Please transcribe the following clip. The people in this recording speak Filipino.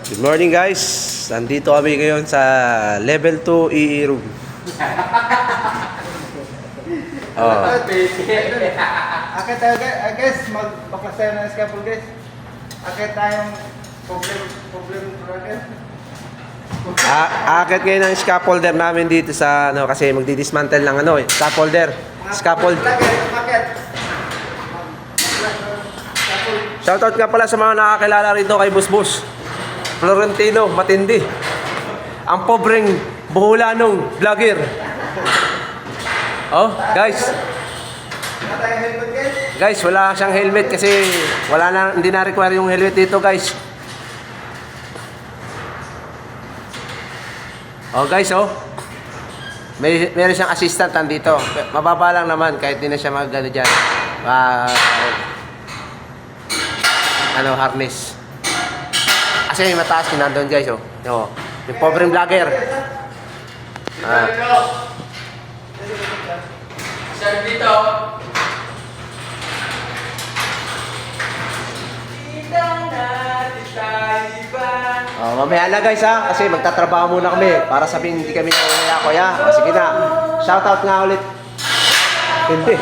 Good morning guys. Nandito kami ngayon sa level 2 EE room. Oh. Akit tayo guys, magpaklas tayo ng scaffold guys. Akit tayong problem guys. Aakit ngayon ang scaffolder namin dito sa ano kasi magdi-dismantle ng ano scaffolder. Scaffold. Shoutout nga pala sa mga nakakilala rito kay Busbus Florentino, matindi. Ang pobreng buhulanong vlogger. Oh, guys. Guys, wala siyang helmet kasi hindi na require yung helmet dito, guys. Oh, guys, oh. Meron siyang assistant dito. Mababa lang naman kahit di na siya mag-ano diyan. Harness. Kasi may mataas din nandun guys, oh. Yung pobreng vlogger. Sir dito. Mamaya na guys ha, kasi magtatrabaho muna kami para sabihin hindi kami kuya. Sige na. Shoutout nga ulit. Hindi.